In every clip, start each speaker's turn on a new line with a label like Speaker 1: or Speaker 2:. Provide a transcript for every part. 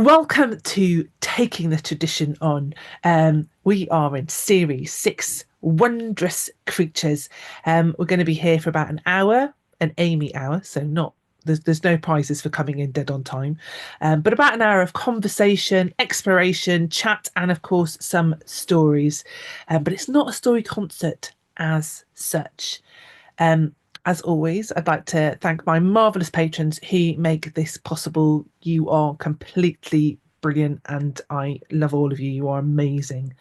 Speaker 1: Welcome to Taking the Tradition On. We are in series 6, Wondrous Creatures. We're going to be here for about an hour, an Amy hour, so not there's no prizes for coming in dead on time, but about an hour of conversation, exploration, chat, and of course some stories. But it's not a story concert as such. As always, I'd like to thank my marvellous patrons who make this possible. You are completely brilliant and I love all of you. You are amazing.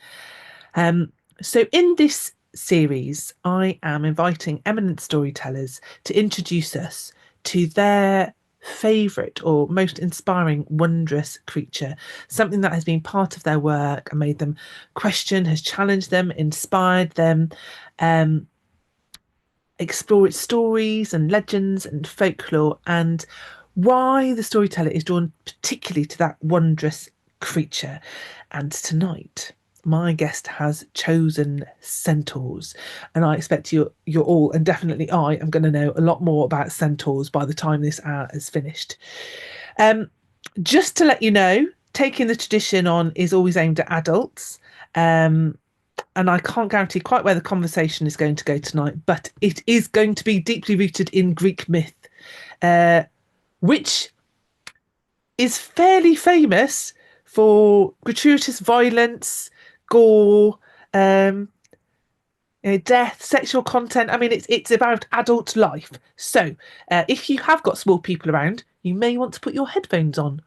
Speaker 1: So, in this series, I am inviting eminent storytellers to introduce us to their favourite or most inspiring wondrous creature, something that has been part of their work and made them question, has challenged them, inspired them. Explore its stories and legends and folklore, and why the storyteller is drawn particularly to that wondrous creature. And tonight, my guest has chosen centaurs, and I expect you're all, and definitely I am going to know a lot more about centaurs by the time this hour is finished. Just to let you know, Taking the Tradition On is always aimed at adults. And I can't guarantee quite where the conversation is going to go tonight, but it is going to be deeply rooted in Greek myth, which is fairly famous for gratuitous violence, gore, death, sexual content. I mean, it's about adult life. So if you have got small people around, you may want to put your headphones on,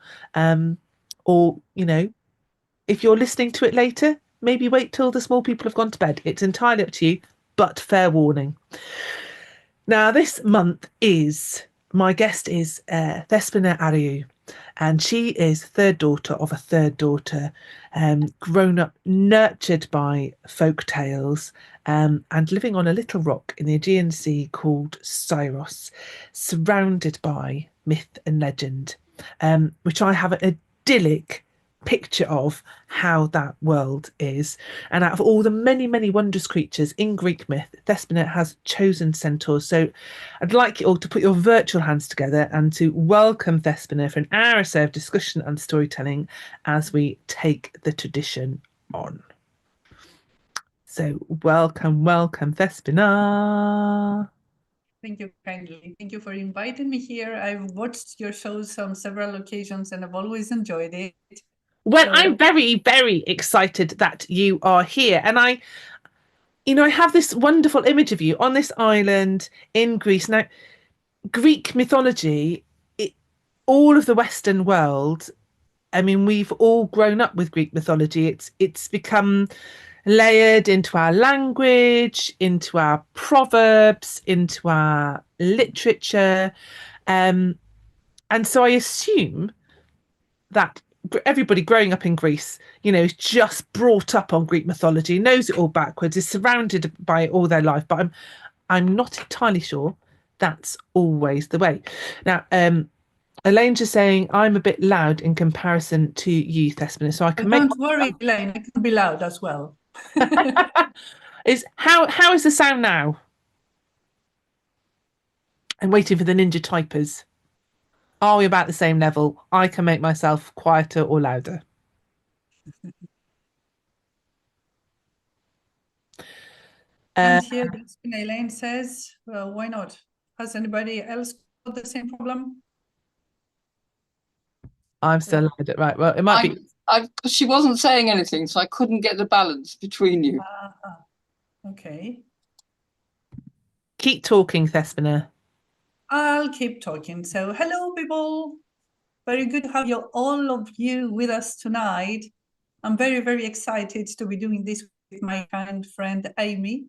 Speaker 1: or if you're listening to it later, maybe wait till the small people have gone to bed. It's entirely up to you, but fair warning. Now, this month my guest is Despina Ariou, and she is third daughter of a third daughter, grown up, nurtured by folk tales, and living on a little rock in the Aegean Sea called Syros, surrounded by myth and legend, which I have an idyllic picture of how that world is. And out of all the many, many wondrous creatures in Greek myth, Despina has chosen centaurs. So I'd like you all to put your virtual hands together and to welcome Despina for an hour or so of discussion and storytelling as we take the tradition on. So welcome, welcome, Despina.
Speaker 2: Thank you kindly. Thank you for inviting me here. I've watched your shows on several occasions and I've always enjoyed it.
Speaker 1: Well, I'm very, very excited that you are here. And I have this wonderful image of you on this island in Greece. Now, Greek mythology, all of the Western world, I mean, we've all grown up with Greek mythology. It's become layered into our language, into our proverbs, into our literature. And so I assume that everybody growing up in Greece, is just brought up on Greek mythology, knows it all backwards, is surrounded by it all their life. But I'm not entirely sure that's always the way. Now, Elaine's just saying I'm a bit loud in comparison to you, Thespina, so I can
Speaker 2: Don't worry, Elaine, I can be loud as well.
Speaker 1: How is the sound now? I'm waiting for the ninja typers. Are we about the same level? I can make myself quieter or louder.
Speaker 2: And here, Elaine says, well, why not? Has anybody else got the same problem?
Speaker 1: I'm so loud at right. Well, it might be.
Speaker 3: She wasn't saying anything, so I couldn't get the balance between you.
Speaker 2: Okay.
Speaker 1: Keep talking, Thespina.
Speaker 2: I'll keep talking. So, hello, people. Very good to have all of you with us tonight. I'm very, very excited to be doing this with my kind friend, Amy.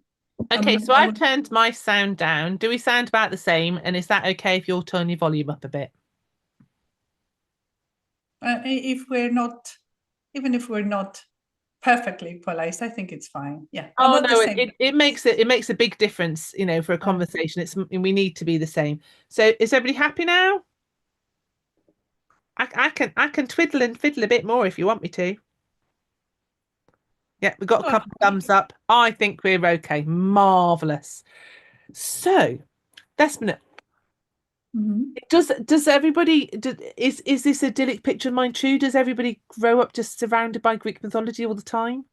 Speaker 1: Okay, so I've turned my sound down. Do we sound about the same? And is that okay if you'll turn your volume up a bit?
Speaker 2: Even if we're not perfectly equalized, I think it's fine. Yeah.
Speaker 1: Oh no, it makes a big difference, for a conversation. We need to be the same. So is everybody happy now? I can twiddle and fiddle a bit more if you want me to. Yeah, we've got a couple of thumbs up. I think we're okay. Marvelous. So, Despina,
Speaker 2: Mhm.
Speaker 1: Does everybody is this idyllic picture of mine true? Does everybody grow up just surrounded by Greek mythology all the time?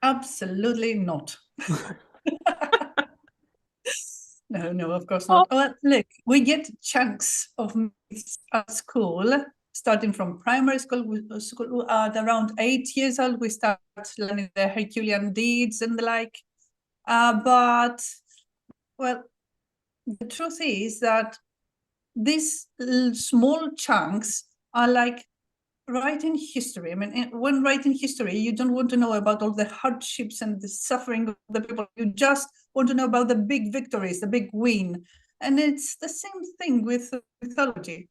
Speaker 2: Absolutely not. No, of course
Speaker 1: Oh,
Speaker 2: not. Well, look, we get chunks of myths at school, starting from primary school. At around 8 years old, we start learning the Herculean deeds and the like. But, well, the truth is that these small chunks are like writing history. I mean, when writing history, you don't want to know about all the hardships and the suffering of the people. You just want to know about the big victories, the big win. And it's the same thing with mythology.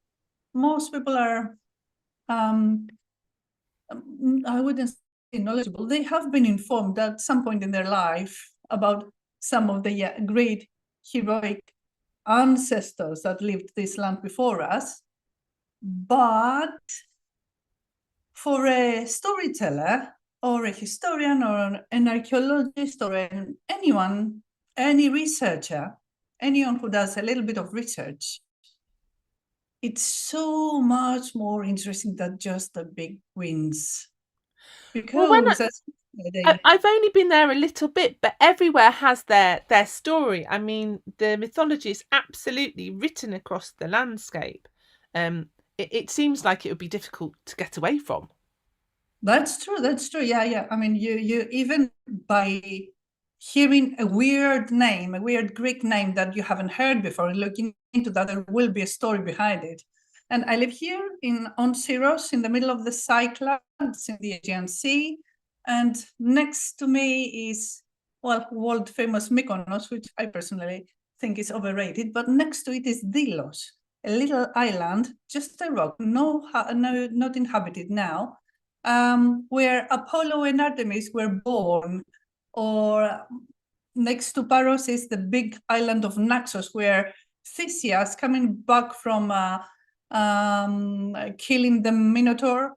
Speaker 2: Most people are, I wouldn't say knowledgeable. They have been informed at some point in their life about some of the great heroic ancestors that lived this land before us. But for a storyteller or a historian or an archaeologist or anyone, any researcher, anyone who does a little bit of research, it's so much more interesting than just the big wins.
Speaker 1: well, when
Speaker 2: Because
Speaker 1: I've only been there a little bit, but everywhere has their story. I mean, the mythology is absolutely written across the landscape. It seems like it would be difficult to get away from.
Speaker 2: That's true. That's true. Yeah. I mean, you even by hearing a weird name, a weird Greek name that you haven't heard before, and looking into that, there will be a story behind it. And I live here on Syros, in the middle of the Cyclades in the Aegean Sea. And next to me is, well, world famous Mykonos, which I personally think is overrated. But next to it is Delos, a little island, just a rock, not inhabited now, where Apollo and Artemis were born. Or next to Paros is the big island of Naxos, where Theseus, coming back from killing the Minotaur,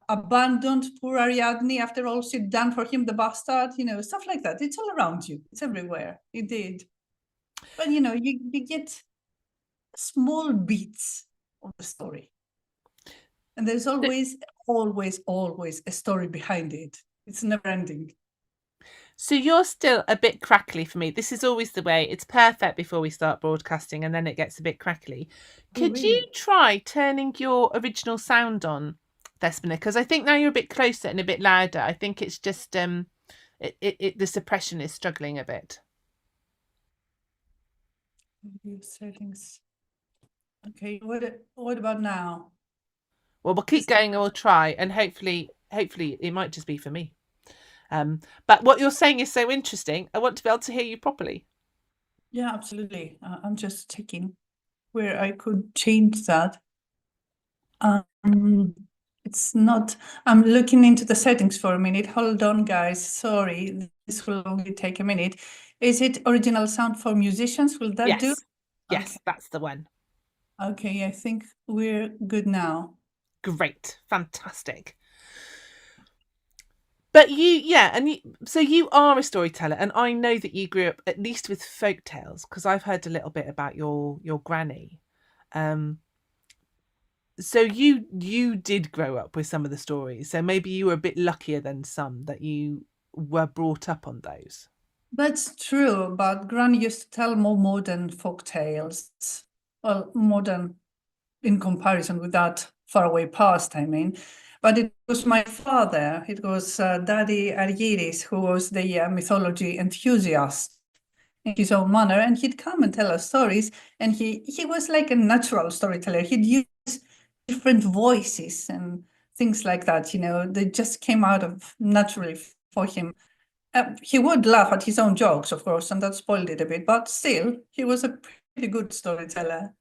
Speaker 2: abandoned poor Ariadne after all she'd done for him, the bastard, stuff like that. It's all around you. It's everywhere. It did. But, you get small bits of the story. And there's always a story behind it. It's never ending.
Speaker 1: So you're still a bit crackly for me. This is always the way. It's perfect before we start broadcasting and then it gets a bit crackly. Could you try turning your original sound on, Despina? Because I think now you're a bit closer and a bit louder. I think it's just the suppression is struggling a bit.
Speaker 2: Settings. Okay, what about now?
Speaker 1: Well, we'll keep going and we'll try, and hopefully it might just be for me. But what you're saying is so interesting. I want to be able to hear you properly.
Speaker 2: Yeah, absolutely. I'm just checking where I could change that. It's not. I'm looking into the settings for a minute. Hold on, guys. Sorry, this will only take a minute. Is it original sound for musicians? Will that do?
Speaker 1: Yes,
Speaker 2: Okay.
Speaker 1: that's the one.
Speaker 2: Okay, I think we're good now.
Speaker 1: Great, fantastic. But so you are a storyteller, and I know that you grew up at least with folk tales because I've heard a little bit about your granny. So you did grow up with some of the stories, so maybe you were a bit luckier than some that you were brought up on those.
Speaker 2: That's true, but Granny used to tell more modern folk tales. Well, modern in comparison with that faraway past, I mean. But it was my father, it was Daddy Argyris, who was the mythology enthusiast in his own manner, and he'd come and tell us stories, and he was like a natural storyteller. He'd use different voices and things like that, they just came out of naturally for him. He would laugh at his own jokes, of course, and that spoiled it a bit, but still, he was a pretty good storyteller.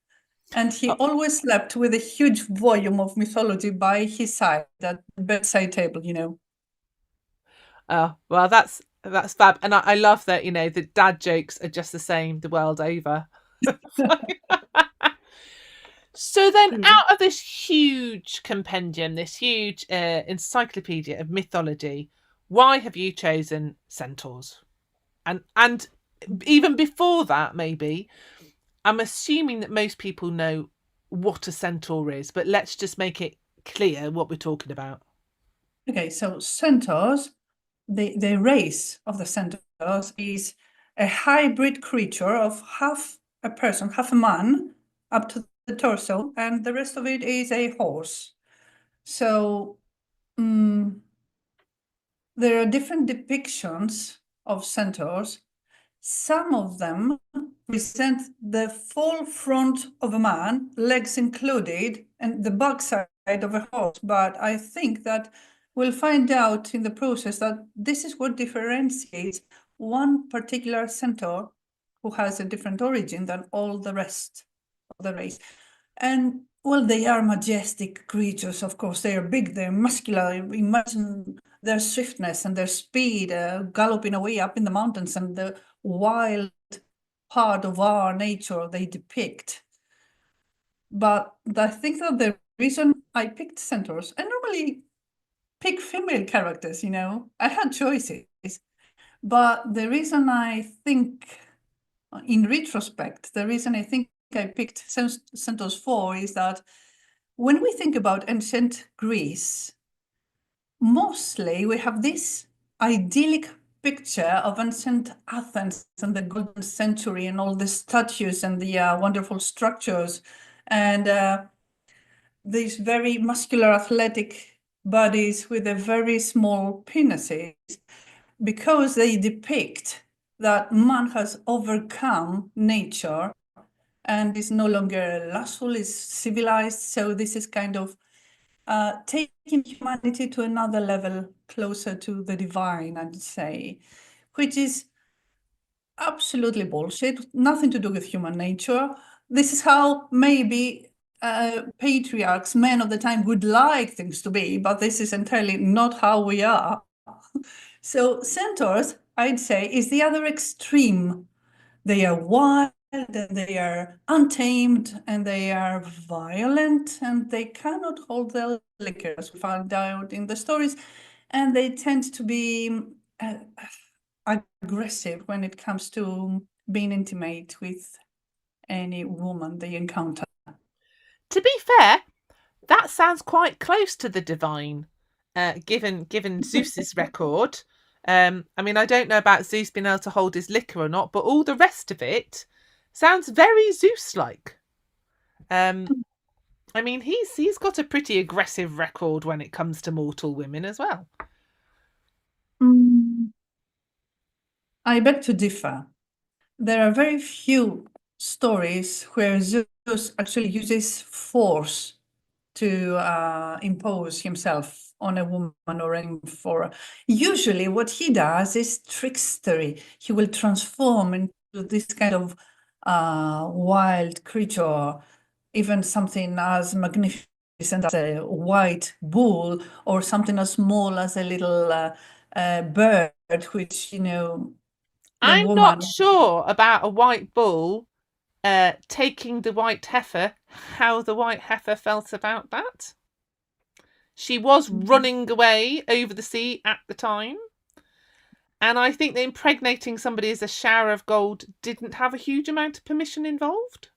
Speaker 2: And he always slept with a huge volume of mythology by his side, at the bedside table,
Speaker 1: Oh, well, that's fab. And I love that, the dad jokes are just the same the world over. So then out of this huge compendium, this huge encyclopedia of mythology, why have you chosen centaurs? And even before that, maybe, I'm assuming that most people know what a centaur is, but let's just make it clear what we're talking about.
Speaker 2: Okay, so centaurs, the race of the centaurs is a hybrid creature of half a person, half a man, up to the torso, and the rest of it is a horse. So there are different depictions of centaurs. Some of them present the full front of a man, legs included, and the backside of a horse. But I think that we'll find out in the process that this is what differentiates one particular centaur who has a different origin than all the rest of the race. And well, they are majestic creatures, of course. They are big, they're muscular. Imagine their swiftness and their speed, galloping away up in the mountains, and the wild part of our nature they depict. But I think that the reason I picked centaurs, I normally pick female characters, I had choices. But the reason I think, in retrospect, the reason I think I picked centaurs for is that when we think about ancient Greece, mostly we have this idyllic picture of ancient Athens and the golden century and all the statues and the wonderful structures and these very muscular athletic bodies with a very small penises, because they depict that man has overcome nature and is no longer lustful, is civilized. So this is kind of taking humanity to another level, closer to the divine, I'd say, which is absolutely bullshit, nothing to do with human nature. This is how maybe patriarchs, men of the time, would like things to be, but this is entirely not how we are. So centaurs, I'd say, is the other extreme. They are wild, and they are untamed, and they are violent, and they cannot hold their liquor, as we found out in the stories, and they tend to be aggressive when it comes to being intimate with any woman they encounter.
Speaker 1: To be fair, that sounds quite close to the divine, given Zeus's record. I mean, I don't know about Zeus being able to hold his liquor or not, but all the rest of it sounds very Zeus-like. I mean, he's got a pretty aggressive record when it comes to mortal women as well.
Speaker 2: I beg to differ. There are very few stories where Zeus actually uses force to impose himself on a woman or any for. Usually what he does is trickstery. He will transform into this kind of wild creature, even something as magnificent as a white bull, or something as small as a little bird, which,
Speaker 1: I'm
Speaker 2: woman...
Speaker 1: not sure about a white bull taking the white heifer, how the white heifer felt about that. She was running away over the sea at the time. And I think that impregnating somebody as a shower of gold didn't have a huge amount of permission involved.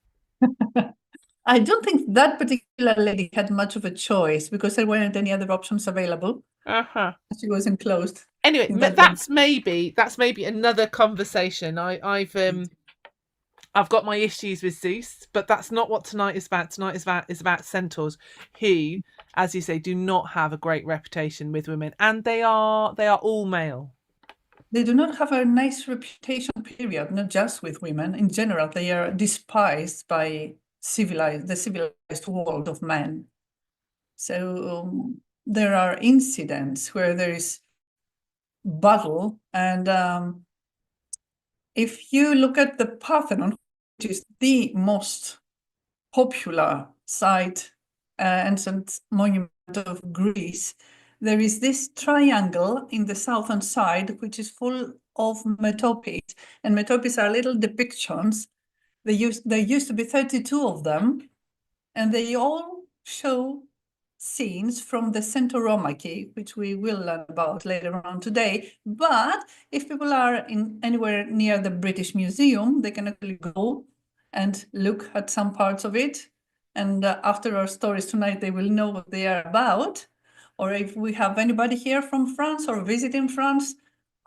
Speaker 2: I don't think that particular lady had much of a choice, because there weren't any other options available. She was enclosed.
Speaker 1: Anyway, that's maybe another conversation. I've got my issues with Zeus, but that's not what tonight is about. Tonight is about centaurs, who, as you say, do not have a great reputation with women, and they are all male.
Speaker 2: They do not have a nice reputation, period, not just with women. In general, they are despised by the civilized world of men. So there are incidents where there is battle, and if you look at the Parthenon, which is the most popular site, ancient monument of Greece, there is this triangle in the southern side, which is full of metopes. And metopes are little depictions. There used to be 32 of them, and they all show scenes from the Centauromachy, which we will learn about later on today. But if people are anywhere near the British Museum, they can actually go and look at some parts of it. And after our stories tonight, they will know what they are about. Or if we have anybody here from France or visiting France,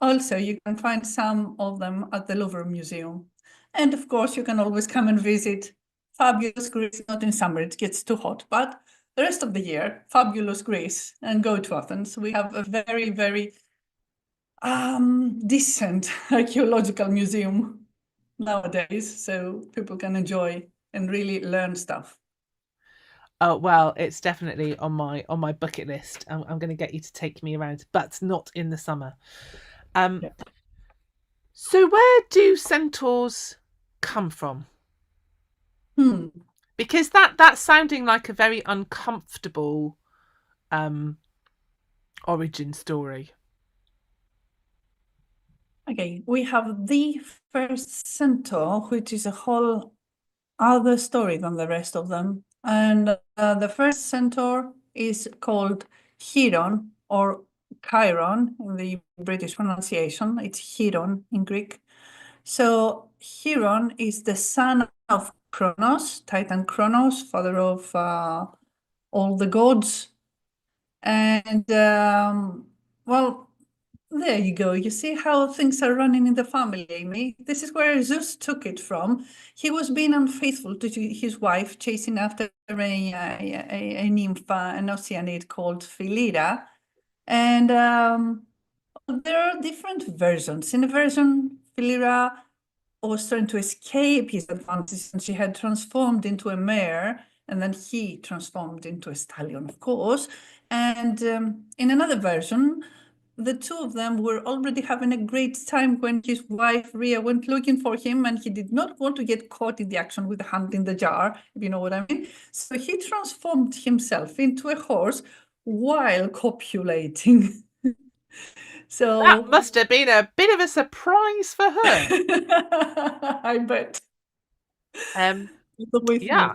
Speaker 2: also you can find some of them at the Louvre Museum. And of course, you can always come and visit fabulous Greece, not in summer, it gets too hot, but the rest of the year, fabulous Greece, and go to Athens. We have a very, very decent archaeological museum nowadays, so people can enjoy and really learn stuff.
Speaker 1: Oh well, it's definitely on my bucket list. I'm going to get you to take me around, but not in the summer.
Speaker 2: Yeah.
Speaker 1: So where do centaurs come from? Because that's sounding like a very uncomfortable origin story.
Speaker 2: Okay, we have the first centaur, which is a whole other story than the rest of them. And the first centaur is called Chiron or Chiron in the British pronunciation. It's Chiron in Greek. So Chiron is the son of Kronos, Titan Kronos, father of all the gods. And well, there you go. You see how things are running in the family, Amy. This is where Zeus took it from. He was being unfaithful to his wife, chasing after a nymph, an Oceanid called Philyra. And there are different versions. In a version, Philyra was trying to escape his advantage, and she had transformed into a mare, and then he transformed into a stallion, of course. And in another version, the two of them were already having a great time when his wife Rhea went looking for him, and he did not want to get caught in the action with the hand in the jar, if you know what I mean. So he transformed himself into a horse while copulating. So
Speaker 1: that must have been a bit of a surprise for her.
Speaker 2: I bet.
Speaker 1: Yeah.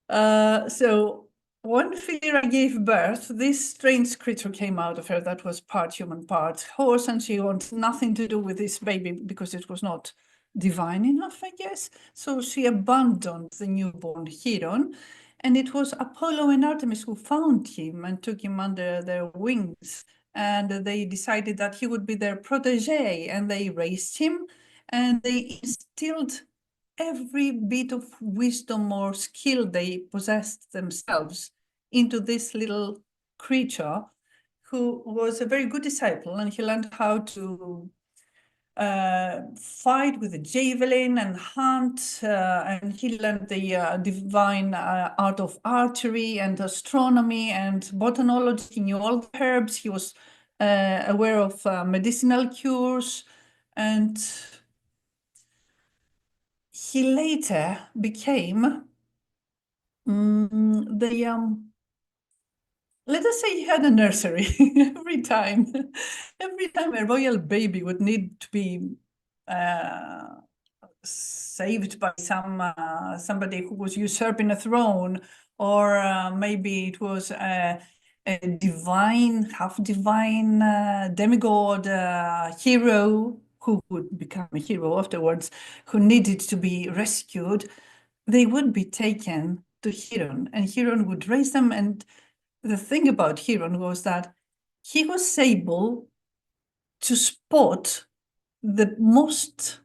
Speaker 2: Yeah. So when Philyra gave birth, this strange creature came out of her that was part human, part horse, and she wanted nothing to do with this baby because it was not divine enough, I guess. So she abandoned the newborn Chiron, and it was Apollo and Artemis who found him and took him under their wings. And they decided that he would be their protege, and they raised him and they instilled every bit of wisdom or skill they possessed themselves into this little creature who was a very good disciple, and he learned how to fight with a javelin and hunt, and he learned the divine art of archery and astronomy and botanology. He knew all the herbs. He was aware of medicinal cures, and he later became let us say he had a nursery. every time a royal baby would need to be saved by somebody who was usurping a throne, or maybe it was a divine, half divine demigod hero who would become a hero afterwards, who needed to be rescued. They would be taken to Chiron, and Chiron would raise them. And the thing about Chiron was that he was able to spot the most,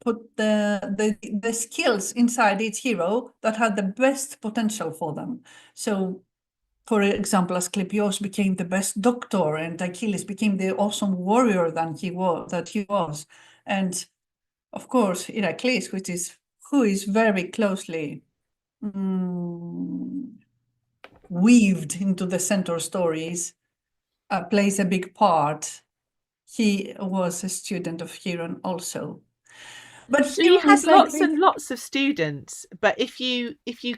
Speaker 2: put the skills inside each hero that had the best potential for them. So, for example, Asclepios became the best doctor, and Achilles became the awesome warrior that he was. And of course, Heracles, who is very closely weaved into the centaur stories, plays a big part. He was a student of Chiron also. But
Speaker 1: So you
Speaker 2: Chiron
Speaker 1: had
Speaker 2: is like
Speaker 1: lots and lots of students, but if you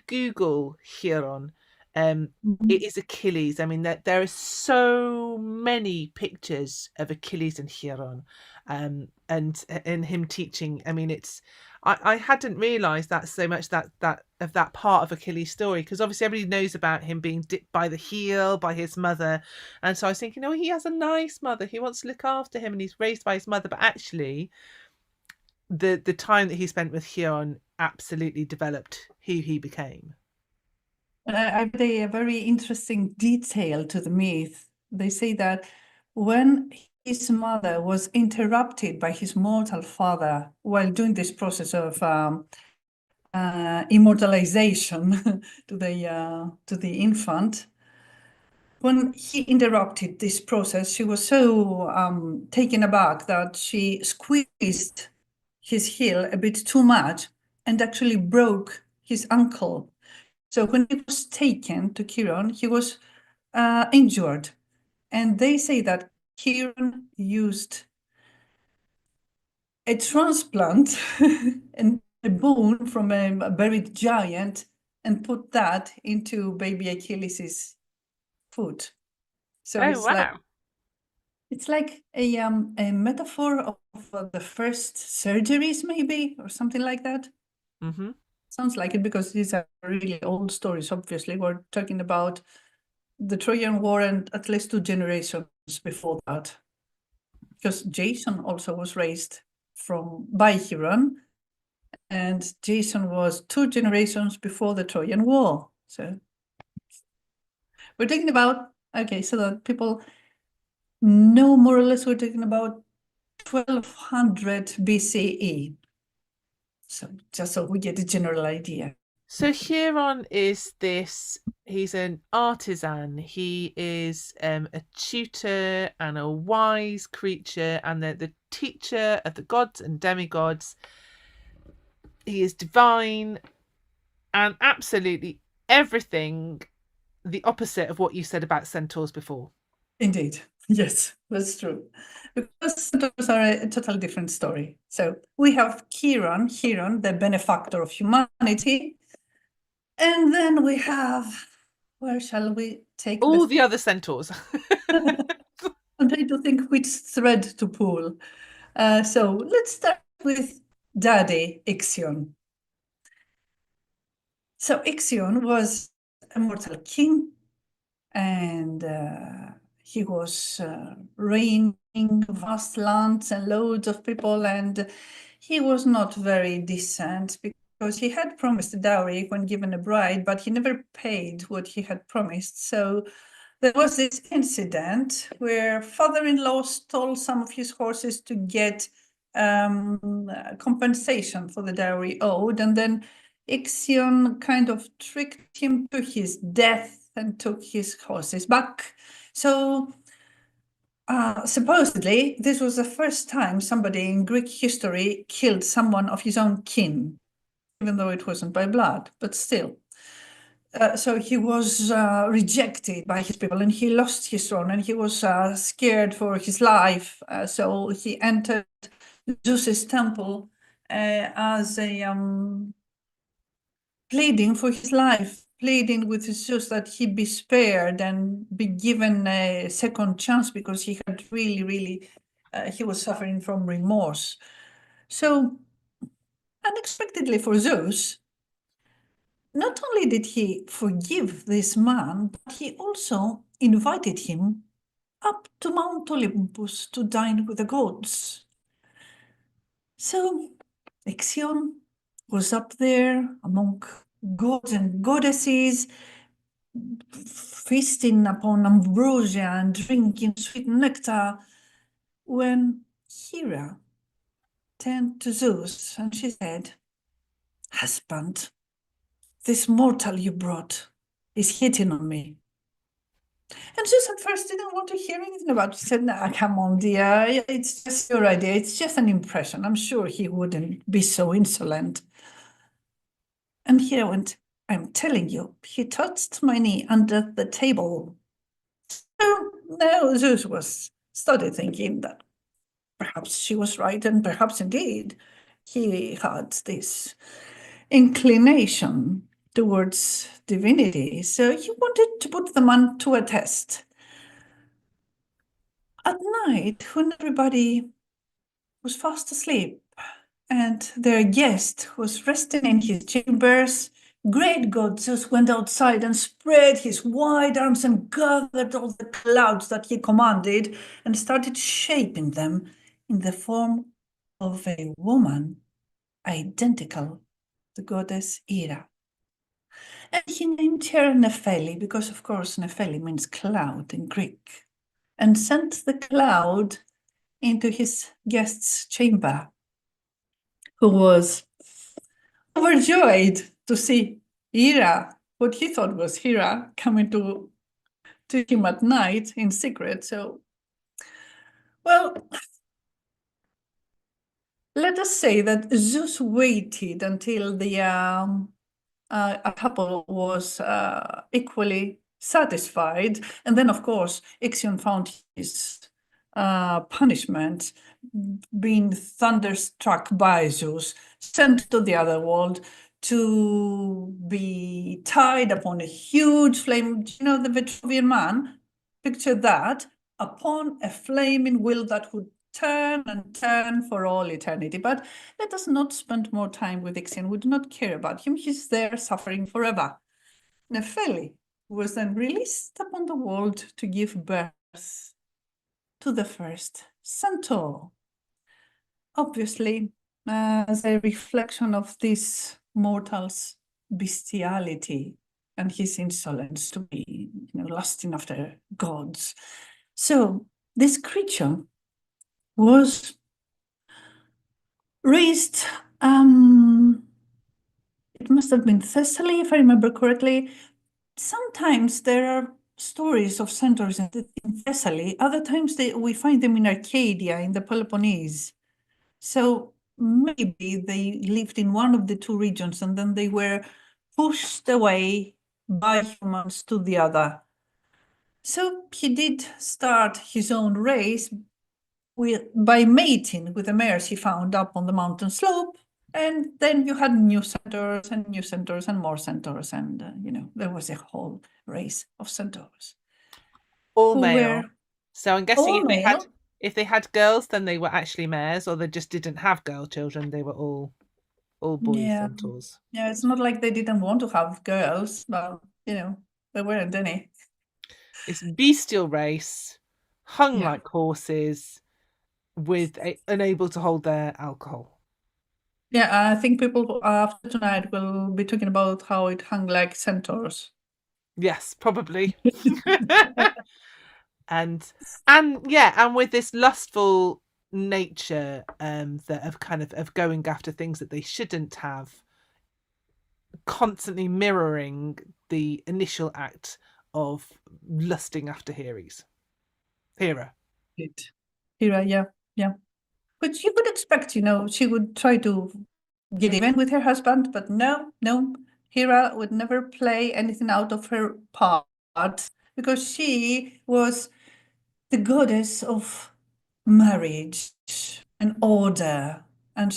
Speaker 1: Google Chiron, it is Achilles. I mean, there are so many pictures of Achilles and Chiron, and him teaching. I mean, I hadn't realised that so much that of that part of Achilles' story, because obviously everybody knows about him being dipped by the heel by his mother, and so I was thinking, oh, he has a nice mother. He wants to look after him, and he's raised by his mother, but actually, the time that he spent with Chiron absolutely developed who he became.
Speaker 2: I read a very interesting detail to the myth. They say that when his mother was interrupted by his mortal father while doing this process of immortalization to the infant, when he interrupted this process, she was so taken aback that she squeezed his heel a bit too much and actually broke his ankle. So when he was taken to Chiron, he was injured. And they say that Chiron used a transplant and a bone from a buried giant and put that into baby Achilles' foot. So
Speaker 1: Oh wow.
Speaker 2: it's like a metaphor of the first surgeries, maybe, or something like that.
Speaker 1: Mm-hmm.
Speaker 2: Sounds like it, because these are really old stories. Obviously, we're talking about the Trojan War and at least 2 generations before that, because Jason also was raised by Chiron, and Jason was 2 generations before the Trojan War. So we're talking about, okay, so that people know more or less, we're talking about 1200 BCE. So just so we get a general idea.
Speaker 1: So Chiron is he's an artisan. He is a tutor and a wise creature and the teacher of the gods and demigods. He is divine and absolutely everything the opposite of what you said about centaurs before.
Speaker 2: Indeed. Yes, that's true. Because centaurs are a totally different story. So we have Chiron, the benefactor of humanity. And then we have, where shall we take
Speaker 1: all the other centaurs?
Speaker 2: I'm trying to think which thread to pull. So let's start with Daddy Ixion. So Ixion was a mortal king, and he was reigning vast lands and loads of people, and he was not very decent because he had promised a dowry when given a bride, but he never paid what he had promised. So there was this incident where father-in-law stole some of his horses to get compensation for the dowry owed, and then Ixion kind of tricked him to his death and took his horses back. So supposedly this was the first time somebody in Greek history killed someone of his own kin, even though it wasn't by blood, but still. So he was rejected by his people, and he lost his throne, and he was scared for his life. So he entered Zeus's temple as a pleading for his life, pleading with Zeus that he be spared and be given a second chance, because he had really, he was suffering from remorse. So unexpectedly for Zeus, not only did he forgive this man, but he also invited him up to Mount Olympus to dine with the gods. So Ixion was up there among gods and goddesses, feasting upon ambrosia and drinking sweet nectar, when Hera turned to Zeus and she said, "Husband, this mortal you brought is hitting on me." And Zeus at first didn't want to hear anything about it. He said, "Nah, come on, dear. It's just your idea. It's just an impression. I'm sure he wouldn't be so insolent." And Hera went, "I'm telling you, he touched my knee under the table." So now Zeus started thinking that perhaps she was right, and perhaps indeed he had this inclination towards divinity. So he wanted to put the man to a test. At night, when everybody was fast asleep and their guest was resting in his chambers, great god Zeus went outside and spread his wide arms and gathered all the clouds that he commanded and started shaping them in the form of a woman identical to the goddess Hera. And he named her Nepheli because, of course, Nepheli means cloud in Greek, and sent the cloud into his guest's chamber, who was overjoyed to see Hera, what he thought was Hera, coming to him at night in secret. So, well, let us say that Zeus waited until the a couple was equally satisfied, and then, of course, Ixion found his punishment, being thunderstruck by Zeus, sent to the other world to be tied upon a huge flame. You know, the Vitruvian Man, picture that, upon a flaming wheel that would turn and turn for all eternity. But let us not spend more time with Ixion. We do not care about him. He's there suffering forever. Nepheli was then released upon the world to give birth to the first centaur. Obviously, as a reflection of this mortal's bestiality and his insolence to be, lusting after gods. So this creature was raised, it must have been Thessaly, if I remember correctly. Sometimes there are stories of centaurs in Thessaly. Other times we find them in Arcadia, in the Peloponnese. So maybe they lived in one of the two regions and then they were pushed away by humans to the other. So he did start his own race by mating with the mares he found up on the mountain slope. And then you had new centaurs and more centaurs. And, there was a whole race of centaurs.
Speaker 1: All
Speaker 2: who
Speaker 1: male.
Speaker 2: were
Speaker 1: So I'm guessing
Speaker 2: all male.
Speaker 1: if they had girls, then they were actually mares, or they just didn't have girl children. They were all boy centaurs.
Speaker 2: Yeah, it's not like they didn't want to have girls, but, there weren't any.
Speaker 1: It's bestial race, hung
Speaker 2: Yeah.
Speaker 1: like horses, with unable to hold their alcohol.
Speaker 2: Yeah, I think people after tonight will be talking about how it hung like centaurs.
Speaker 1: Yes, probably. and with this lustful nature that of kind of going after things that they shouldn't have, constantly mirroring the initial act of lusting after Hera.
Speaker 2: Hera, yeah. But you would expect, she would try to get even with her husband, but no. Hera would never play anything out of her part because she was the goddess of marriage and order, and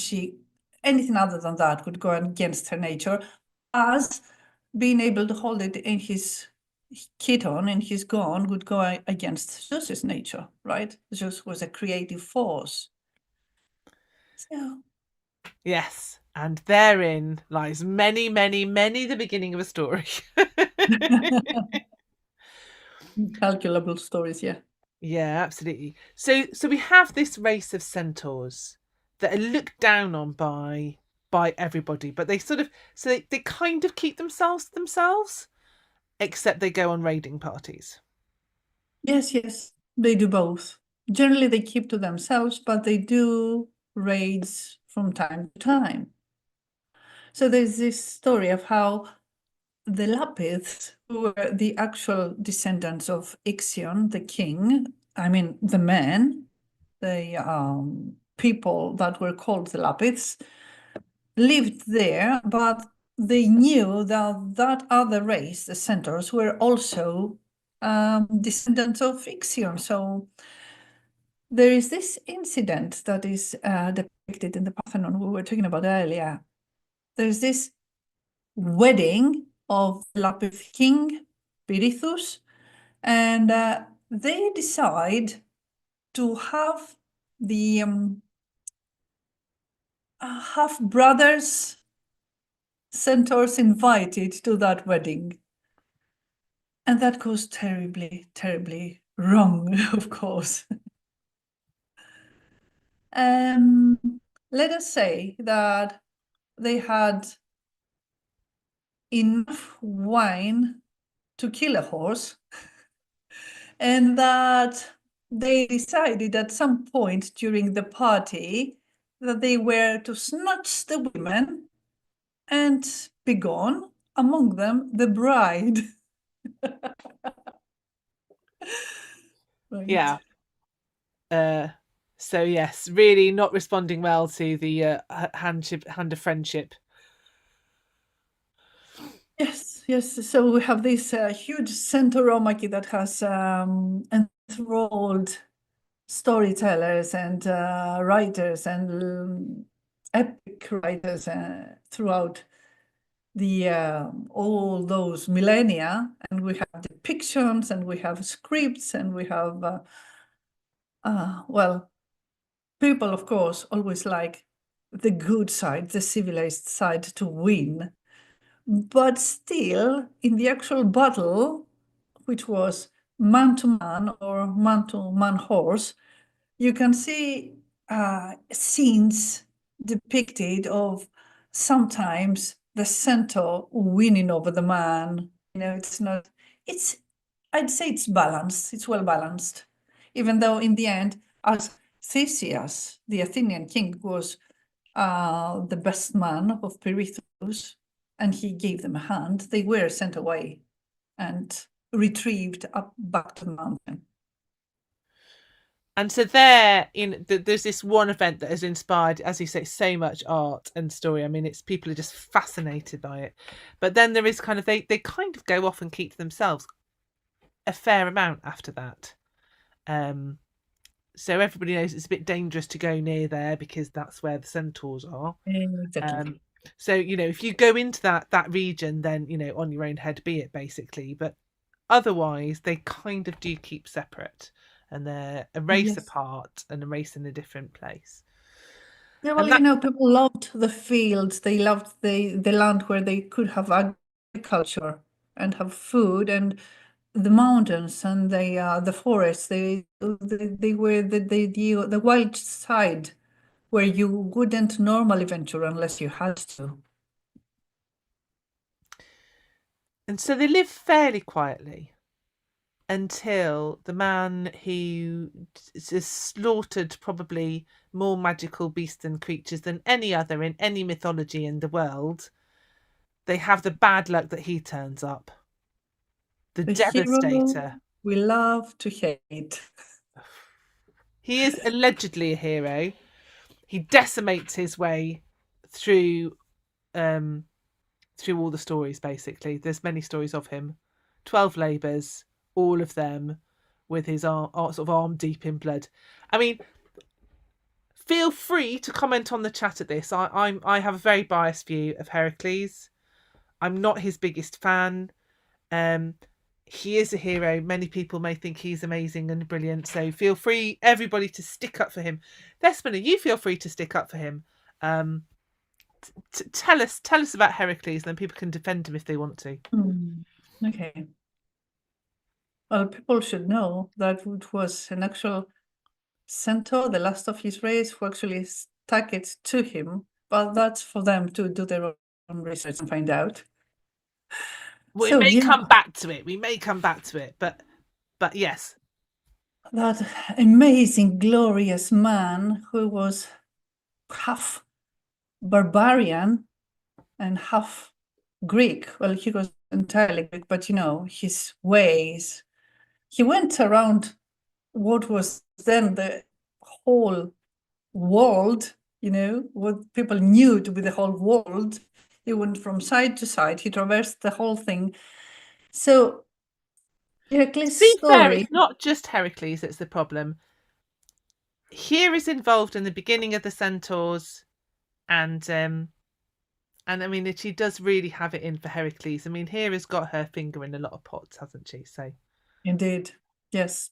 Speaker 2: anything other than that would go against her nature, as being able to hold it in his Chiron, in his gone, would go against Zeus's nature, right? Zeus was a creative force. So
Speaker 1: Yes, and therein lies many, many, many the beginning of a story.
Speaker 2: Calculable stories, yeah.
Speaker 1: Yeah, absolutely. So we have this race of centaurs that are looked down on by everybody, but they sort of they kind of keep themselves to themselves, except they go on raiding parties.
Speaker 2: Yes, they do both. Generally, they keep to themselves, but they do raids from time to time. So there's this story of how the Lapiths, who were the actual descendants of Ixion, the king, I mean, the men, the people that were called the Lapiths, lived there, but they knew that other race, the Centaurs, were also descendants of Ixion. So there is this incident that is depicted in the Parthenon we were talking about earlier. There's this wedding of the Lapith king, Pirithous, and they decide to have the half-brothers centaurs invited to that wedding. And that goes terribly, terribly wrong, of course. let us say that they had enough wine to kill a horse, and that they decided at some point during the party that they were to snatch the women and be gone, among them the bride. Right.
Speaker 1: Yeah. So yes, really not responding well to the hand of friendship.
Speaker 2: Yes. So we have this huge centauromachy that has enthralled storytellers and writers and epic writers throughout the all those millennia, and we have depictions and we have scripts and we have well, people of course always like the good side, the civilized side to win, but still in the actual battle, which was man to man or man to man horse, you can see scenes depicted of sometimes the centaur winning over the man. It's not, I'd say it's balanced, it's well balanced, even though in the end, as Theseus, the Athenian king, was the best man of Pirithous, and he gave them a hand, they were sent away and retrieved up back to the mountain.
Speaker 1: And so there's this one event that has inspired, as you say, so much art and story. I mean, it's people are just fascinated by it. But then there is kind of they kind of go off and keep to themselves a fair amount after that. So everybody knows it's a bit dangerous to go near there because that's where the centaurs are.
Speaker 2: Exactly.
Speaker 1: So if you go into that region, then on your own head be it, basically. But otherwise, they kind of do keep separate. And they're a race apart and a race in a different place.
Speaker 2: Yeah, well, people loved the fields. They loved the land where they could have agriculture and have food, and the mountains and the forests. They were the wild side where you wouldn't normally venture unless you had to.
Speaker 1: And so they live fairly quietly until the man who has slaughtered probably more magical beasts and creatures than any other in any mythology in the world, they have the bad luck that he turns up. The Devastator.
Speaker 2: Hero we love to hate.
Speaker 1: He is allegedly a hero. He decimates his way through all the stories, basically. There's many stories of him. 12 labours, all of them with his arm deep in blood. I mean, feel free to comment on the chat at this. I have a very biased view of Heracles. I'm not his biggest fan. He is a hero. Many people may think he's amazing and brilliant. So feel free, everybody, to stick up for him. Despina, you feel free to stick up for him. Tell us about Heracles, then people can defend him if they want to.
Speaker 2: Okay. Well, people should know that it was an actual centaur, the last of his race, who actually stuck it to him. But that's for them to do their own research and find out.
Speaker 1: We may come back to it. But yes.
Speaker 2: That amazing, glorious man who was half barbarian and half Greek. Well, he was entirely Greek, but his ways. He went around what was then the whole world, what people knew to be the whole world. He went from side to side. He traversed the whole thing. So Heracles'
Speaker 1: fair,
Speaker 2: story.
Speaker 1: it's not just Heracles that's the problem. Here is involved in the beginning of the Centaurs, and I mean, she does really have it in for Heracles. I mean, Hera's got her finger in a lot of pots, hasn't she? So,
Speaker 2: indeed, yes.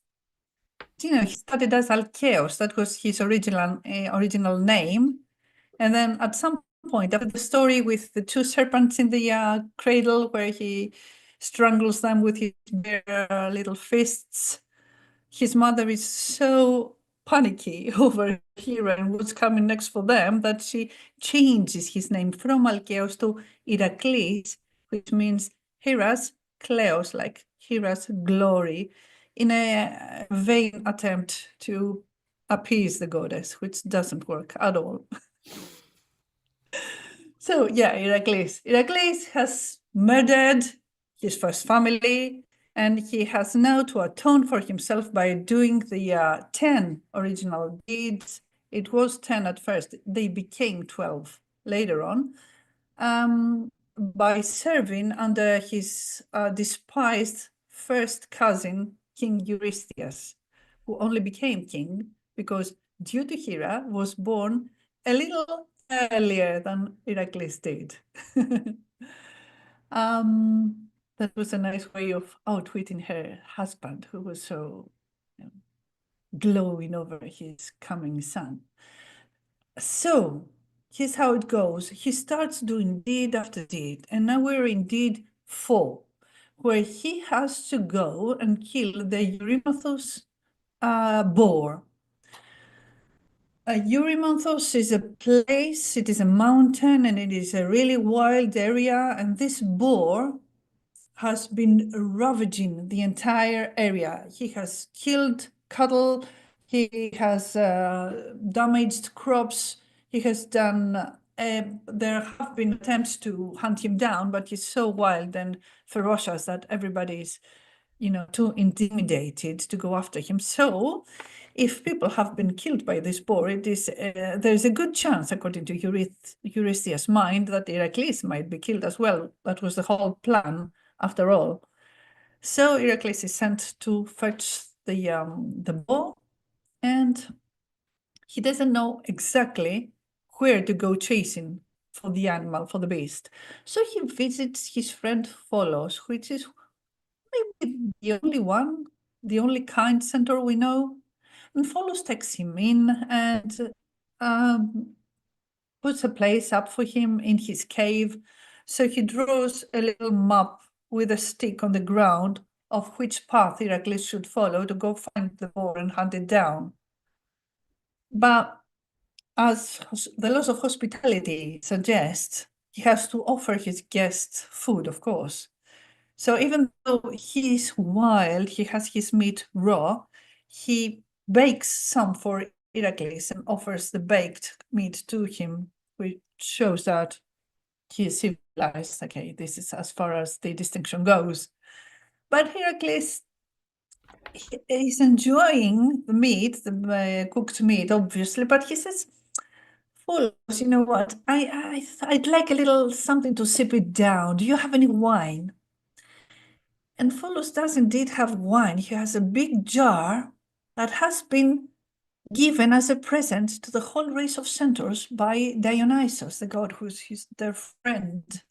Speaker 2: He started as Alkeos. That was his original name, and then at some point, after the story with the two serpents in the cradle, where he strangles them with his bare little fists, his mother is so panicky over Hera and what's coming next for them that she changes his name from Alkeos to Heracles, which means Hera's Kleos, like Hera's glory, in a vain attempt to appease the goddess, which doesn't work at all. So yeah, Heracles has murdered his first family, and he has now to atone for himself by doing the 10 original deeds. It was 10 at first, they became 12 later on, by serving under his despised first cousin, King Eurystheus, who only became king because, due to Hera, was born a little earlier than Heracles did. That was a nice way of outwitting her husband, who was so glowing over his coming son. So here's how it goes. He starts doing deed after deed, and now we're in deed 4, where he has to go and kill the Eurymachus boar. Eurymachus is a place, it is a mountain, and it is a really wild area, and this boar has been ravaging the entire area. He has killed cattle, he has damaged crops, he has done, there have been attempts to hunt him down, but he's so wild and ferocious that everybody is, too intimidated to go after him. So if people have been killed by this boar, it is there's a good chance, according to Eurystheus' mind, that Heracles might be killed as well. That was the whole plan, after all. So Heracles is sent to fetch the boar, and he doesn't know exactly where to go chasing for the animal, for the beast. So he visits his friend Pholos, which is maybe the only one, the only kind centaur we know. And Pholos takes him in and puts a place up for him in his cave. So he draws a little map with a stick on the ground of which path Heracles should follow to go find the boar and hunt it down. But as the laws of hospitality suggest, he has to offer his guests food, of course. So even though he's wild, he has his meat raw, he bakes some for Heracles and offers the baked meat to him, which shows that he is civilized. Okay, this is as far as the distinction goes. But Heracles is enjoying the meat, the cooked meat, obviously, but he says, Pholos, you know what? I'd like a little something to sip it down. Do you have any wine? And Pholos does indeed have wine. He has a big jar that has been given as a present to the whole race of centaurs by Dionysus, the god who's their friend.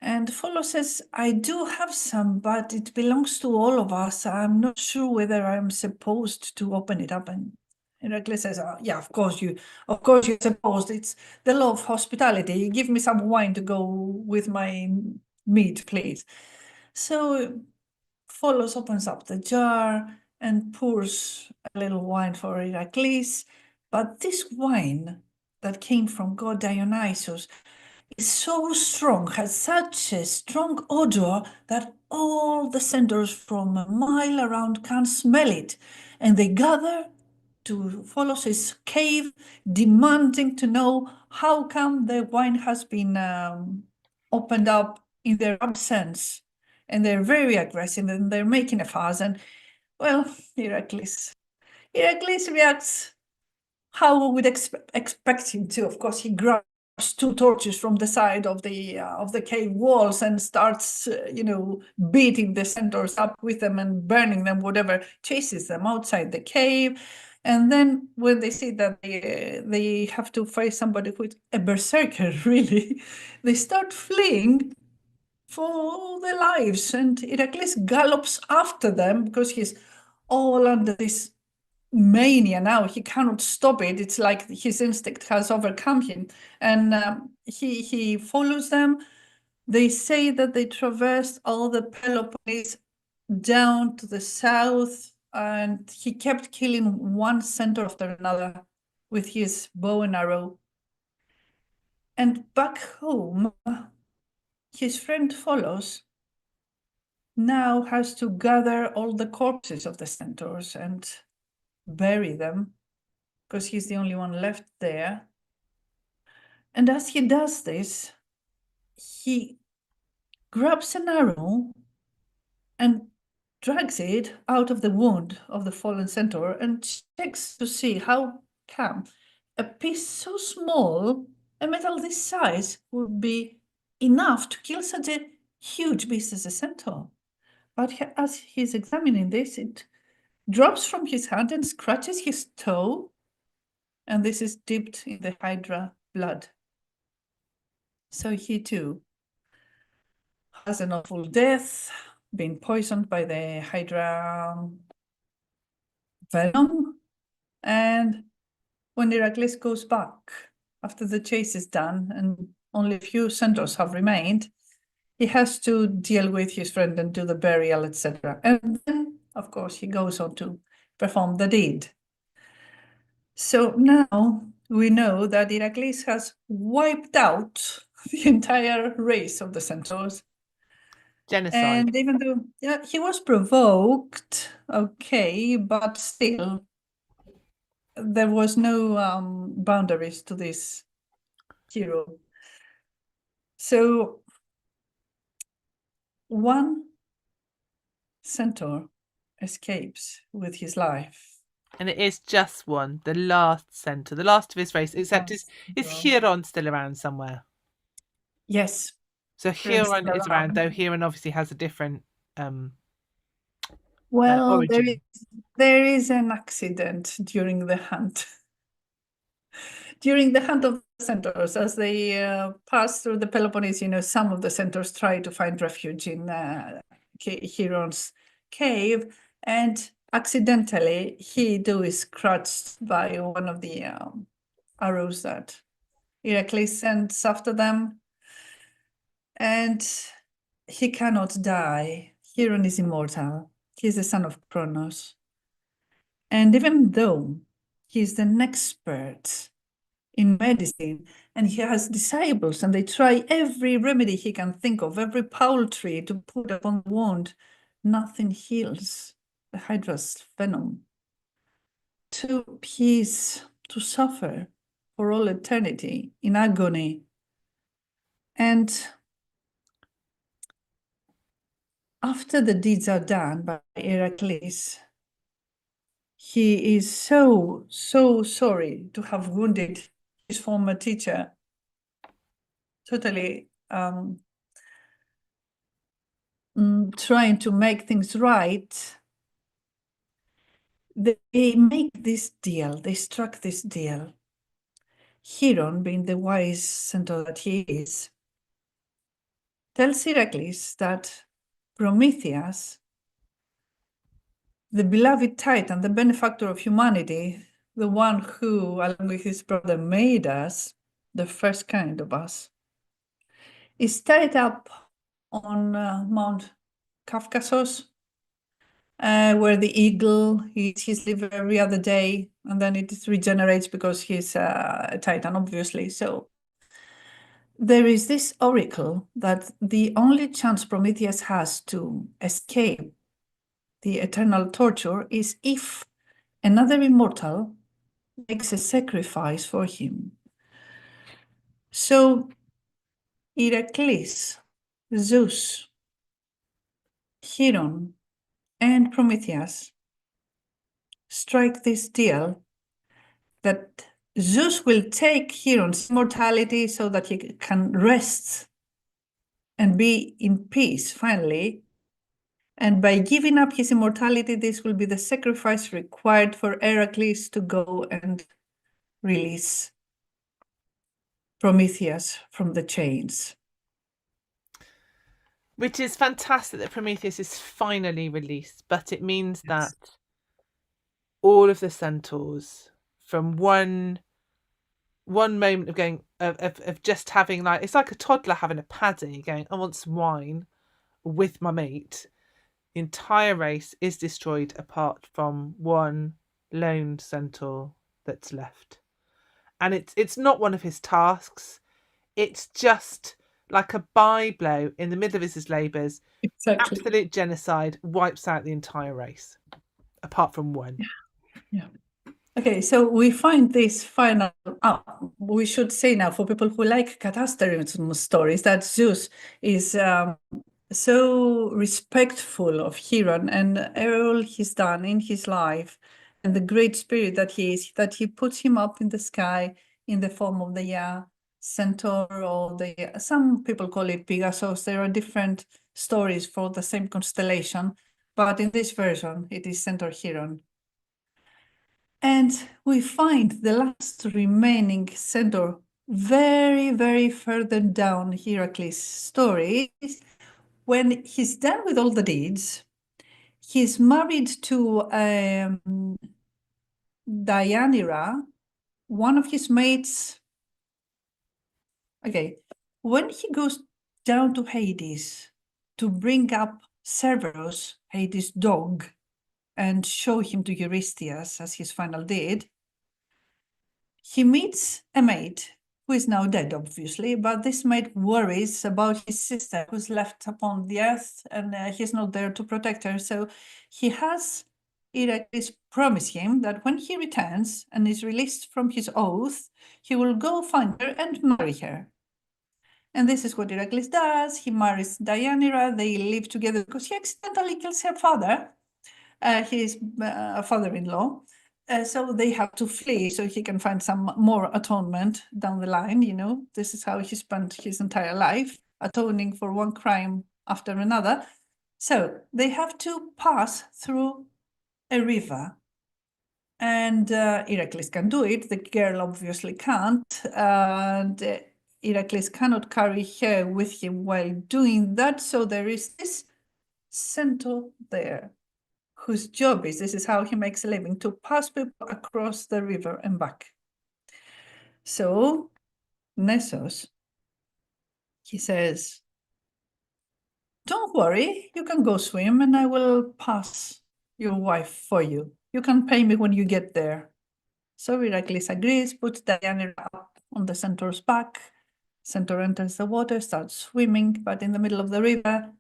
Speaker 2: And Pholos says, I do have some, but it belongs to all of us. I'm not sure whether I'm supposed to open it up. And Heracles says, oh, yeah, of course you're supposed. It's the law of hospitality. Give me some wine to go with my meat, please. So Pholos opens up the jar and pours a little wine for Heracles. But this wine that came from god Dionysus is so strong, has such a strong odor that all the centaurs from a mile around can smell it. And they gather to Pholos's cave, demanding to know how come the wine has been opened up in their absence. And they're very aggressive and they're making a fuss. And well, Heracles reacts how we would expect him to. Of course, he grabs 2 torches from the side of the cave walls and starts, beating the centaurs up with them and burning them, whatever, chases them outside the cave. And then when they see that they have to face somebody who's a berserker, really, they start fleeing for their lives. And Heracles gallops after them because he's all under this mania now. He cannot stop it. It's like his instinct has overcome him. And he follows them. They say that they traversed all the Peloponnese down to the south and he kept killing one centaur after another with his bow and arrow. And back home, his friend Follows now has to gather all the corpses of the centaurs and bury them, because he's the only one left there. And as he does this, he grabs an arrow and drags it out of the wound of the fallen centaur and checks to see how come a piece so small, a metal this size, would be enough to kill such a huge beast as a centaur. But as he's examining this, it drops from his hand and scratches his toe, and this is dipped in the Hydra blood. So he too has an awful death, being poisoned by the Hydra venom. And when Heracles goes back after the chase is done and only a few centaurs have remained, he has to deal with his friend and do the burial, etc. And then, of course, he goes on to perform the deed. So now we know that Heracles has wiped out the entire race of the centaurs.
Speaker 1: Genocide.
Speaker 2: And even though he was provoked, okay, but still, there was no boundaries to this hero. So one centaur escapes with his life.
Speaker 1: And it is just one, the last centaur, the last of his race, except is Chiron still around somewhere?
Speaker 2: Yes.
Speaker 1: So Chiron is around, though Chiron obviously has a different
Speaker 2: well,
Speaker 1: origin.
Speaker 2: there is an accident during the hunt. During the hunt of the centaurs, as they pass through the Peloponnese, some of the centaurs try to find refuge in Chiron's cave, and accidentally he too is scratched by one of the arrows that Heracles sends after them, and he cannot die. Chiron is immortal. He's the son of Kronos. And even though he's an expert in medicine, and he has disciples, and they try every remedy he can think of, every poultry to put upon the wound, nothing heals the Hydra's venom. He's to suffer for all eternity in agony. And after the deeds are done by Heracles, he is so sorry to have wounded his former teacher, totally trying to make things right. They make this deal, they struck this deal. Chiron, being the wise centaur that he is, tells Heracles that Prometheus, the beloved Titan, the benefactor of humanity, the one who, along with his brother, made us, the first kind of us, is tied up on Mount Caucasus, where the eagle eats his liver every other day, and then it regenerates because he's a Titan, obviously. So there is this oracle that the only chance Prometheus has to escape the eternal torture is if another immortal makes a sacrifice for him. So Heracles, Zeus, Chiron, and Prometheus strike this deal that Zeus will take Chiron's immortality so that he can rest and be in peace finally. And by giving up his immortality, this will be the sacrifice required for Heracles to go and release Prometheus from the chains.
Speaker 1: Which is fantastic that Prometheus is finally released, but it means that all of the centaurs, from one moment of going of just having, like, it's like a toddler having a paddy, going, I want some wine with my mate, the entire race is destroyed apart from one lone centaur that's left. And it's not one of his tasks. It's just like a byblow in the middle of his labours.
Speaker 2: Exactly.
Speaker 1: Absolute genocide, wipes out the entire race, apart from one.
Speaker 2: Yeah. Okay, so we find this final. We should say now, for people who like catastrophism stories, that Zeus is so respectful of Chiron and all he's done in his life, and the great spirit that he is, that he puts him up in the sky in the form of the centaur, or some people call it Pegasus. There are different stories for the same constellation, but in this version, it is Centaur Chiron. And we find the last remaining centaur very, very further down Heracles' story. When he's done with all the deeds, he's married to Deianira, one of his mates. Okay, when he goes down to Hades to bring up Cerberus, Hades' dog, and show him to Eurystheus as his final deed, he meets a mate who is now dead, obviously, but this mate worries about his sister who's left upon the earth, and he's not there to protect her. So he has Heracles promise him that when he returns and is released from his oath, he will go find her and marry her. And this is what Heracles does. He marries Deianira. They live together because he accidentally kills her father, his father-in-law. So they have to flee so he can find some more atonement down the line. You know, this is how he spent his entire life, atoning for one crime after another. So they have to pass through a river. And Heracles can do it. The girl obviously can't. And Heracles cannot carry her with him while doing that. So there is this centaur there, whose job is, this is how he makes a living, to pass people across the river and back. So Nessos, he says, don't worry, you can go swim and I will pass your wife for you. You can pay me when you get there. So Heracles agrees, puts Deianira up on the centaur's back. Centaur enters the water, starts swimming, but in the middle of the river,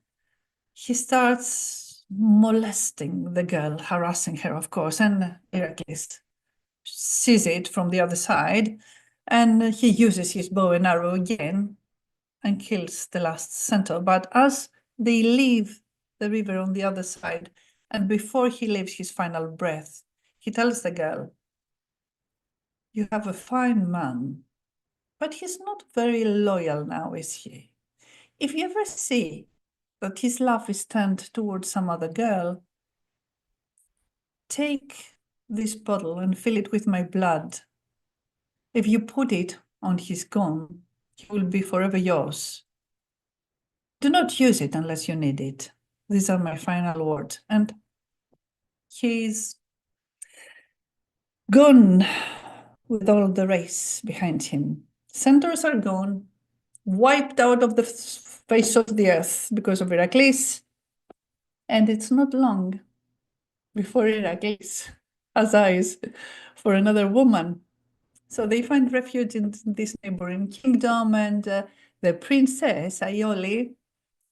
Speaker 2: he starts molesting the girl, harassing her, of course, and Heracles sees it from the other side, and he uses his bow and arrow again and kills the last centaur. But as they leave the river on the other side, and before he leaves his final breath, he tells the girl, you have a fine man, but he's not very loyal now, is he? If you ever see that his love is turned towards some other girl, take this bottle and fill it with my blood. If you put it on his gun, he will be forever yours. Do not use it unless you need it. These are my final words. And he's gone with all the race behind him. Centaurs are gone, wiped out of the face of the earth because of Heracles. And it's not long before Heracles has eyes for another woman. So they find refuge in this neighboring kingdom, and the princess, Iole,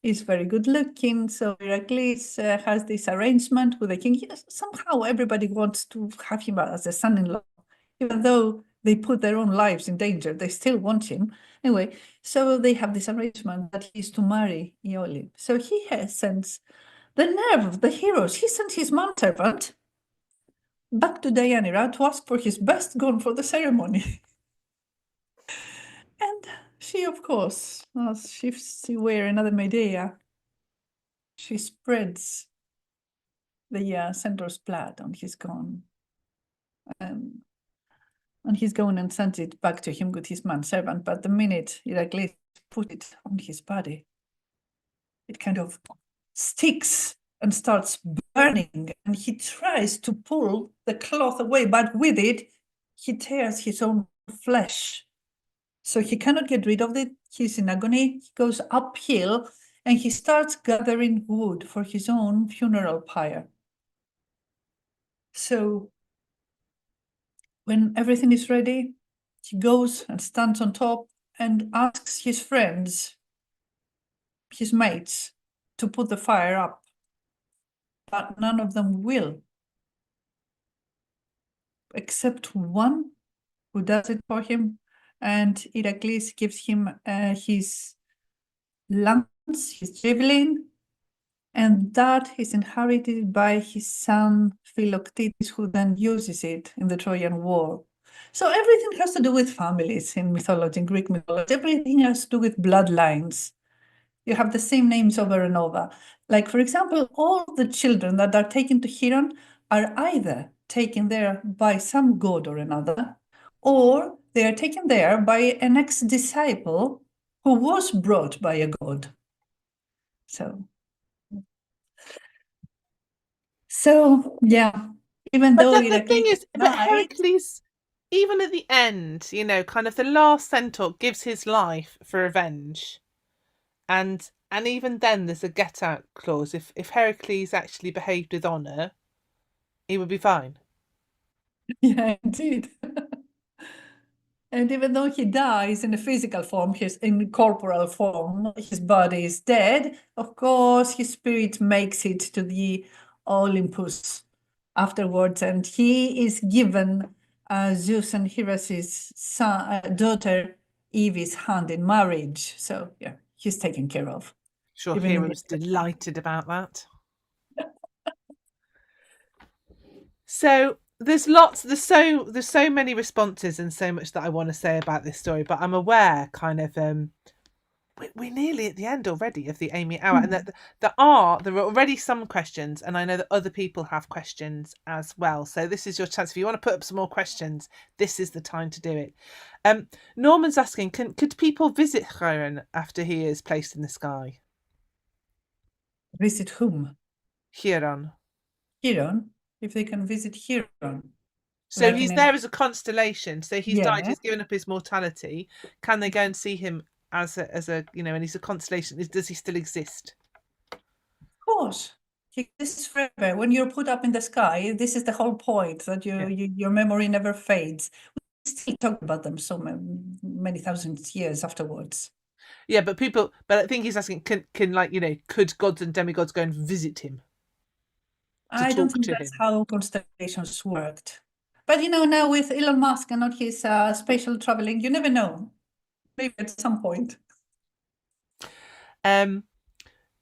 Speaker 2: is very good looking. So Heracles has this arrangement with the king. Somehow everybody wants to have him as a son-in-law, even though they put their own lives in danger, they still want him. Anyway, so they have this arrangement that he's to marry Iole. So he sends the nerve of the heroes. He sends his manservant back to Deianira to ask for his best gown for the ceremony. And she, of course, as she wear another Medea, she spreads the centaur's blood on his gown. On his gown and sends it back to him with his manservant. But the minute Heracles put it on his body, it kind of sticks and starts burning, and he tries to pull the cloth away, but with it, he tears his own flesh. So he cannot get rid of it. He's in agony. He goes uphill, and he starts gathering wood for his own funeral pyre. So when everything is ready, he goes and stands on top and asks his friends, his mates, to put the fire up, but none of them will, except one who does it for him, and Heracles gives him his lance, his javelin, and that is inherited by his son Philoctetes, who then uses it in the Trojan War. So everything has to do with families in mythology, in Greek mythology. Everything has to do with bloodlines. You have the same names over and over. Like, for example, all the children that are taken to Chiron are either taken there by some god or another, or they are taken there by an ex-disciple who was brought by a god. So yeah, even
Speaker 1: But
Speaker 2: though
Speaker 1: the thing is, but
Speaker 2: died,
Speaker 1: Heracles, even at the end, you know, kind of the last centaur gives his life for revenge, and even then there's a get out clause. If Heracles actually behaved with honour, he would be fine.
Speaker 2: yeah, indeed. And even though he dies in a physical form, his in corporal form, his body is dead, of course, his spirit makes it to the Olympus afterwards, and he is given Zeus and Hera's daughter Evie's hand in marriage. So yeah, he's taken care of.
Speaker 1: Sure,
Speaker 2: Even in
Speaker 1: Hera
Speaker 2: the
Speaker 1: was delighted about that. So there's so many responses and so much that I want to say about this story, but I'm aware kind of we're nearly at the end already of the Amy hour, and that there are already some questions, and I know that other people have questions as well. So this is your chance. If you want to put up some more questions, this is the time to do it. Norman's asking, could people visit Chiron after he is placed in the sky?
Speaker 2: Visit whom?
Speaker 1: Chiron.
Speaker 2: Chiron, if they can visit Chiron.
Speaker 1: So
Speaker 2: Like
Speaker 1: he's
Speaker 2: in
Speaker 1: there as a constellation. So he's died.
Speaker 2: Yeah.
Speaker 1: He's given up his mortality. Can they go and see him as a you know? And he's a constellation. Does he still exist?
Speaker 2: Of course, he exists forever. When you're put up in the sky, this is the whole point, that your memory never fades. We still talk about them so many thousands years afterwards.
Speaker 1: Yeah, but I think he's asking, can like, you know, could gods and demigods go and visit him?
Speaker 2: I don't
Speaker 1: talk
Speaker 2: think
Speaker 1: to
Speaker 2: that's
Speaker 1: him?
Speaker 2: how constellations worked. But now with Elon Musk and all his spatial traveling, you never know. Maybe at some point.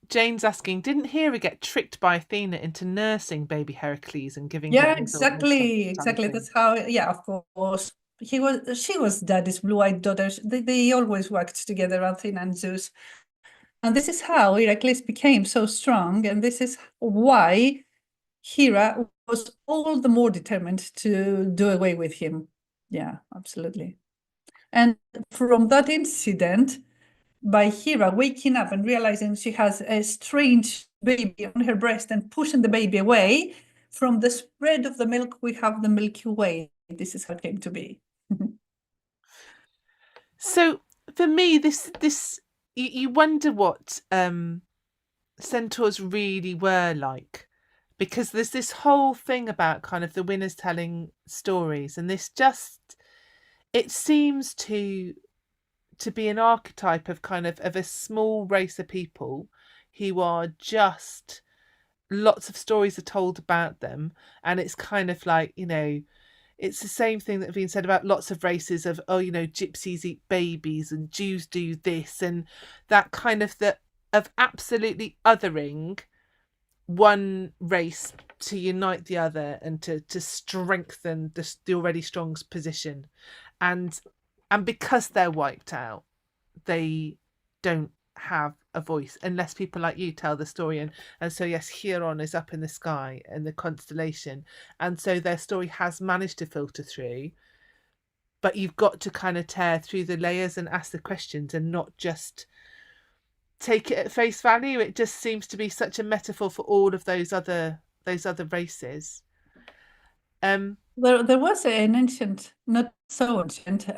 Speaker 1: Jane's asking, didn't Hera get tricked by Athena into nursing baby Heracles and giving
Speaker 2: Yeah,
Speaker 1: him
Speaker 2: exactly.
Speaker 1: immortality?
Speaker 2: That's how, yeah, of course. She was daddy's blue-eyed daughter. They always worked together, Athena and Zeus. And this is how Heracles became so strong, and this is why Hera was all the more determined to do away with him. Yeah, absolutely. And from that incident, by Hera waking up and realizing she has a strange baby on her breast and pushing the baby away, from the spread of the milk, we have the Milky Way. This is how it came to be.
Speaker 1: So for me, this you wonder what centaurs really were like, because there's this whole thing about kind of the winners telling stories, and it seems to be an archetype of kind of a small race of people who are just, lots of stories are told about them, and it's kind of like, you know, it's the same thing that have been said about lots of races of, oh, you know, gypsies eat babies and Jews do this, and that kind of of absolutely othering one race to unite the other and to strengthen the already strong position, and because they're wiped out, they don't have a voice unless people like you tell the story. And so yes, Chiron is up in the sky in the constellation, and so their story has managed to filter through, but you've got to kind of tear through the layers and ask the questions and not just take it at face value. It just seems to be such a metaphor for all of those other races.
Speaker 2: There was an ancient, not so ancient,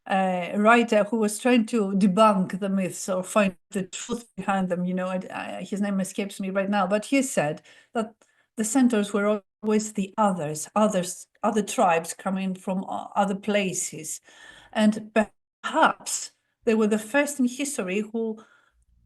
Speaker 2: writer who was trying to debunk the myths or find the truth behind them. His name escapes me right now, but he said that the centaurs were always the other tribes coming from other places, and perhaps they were the first in history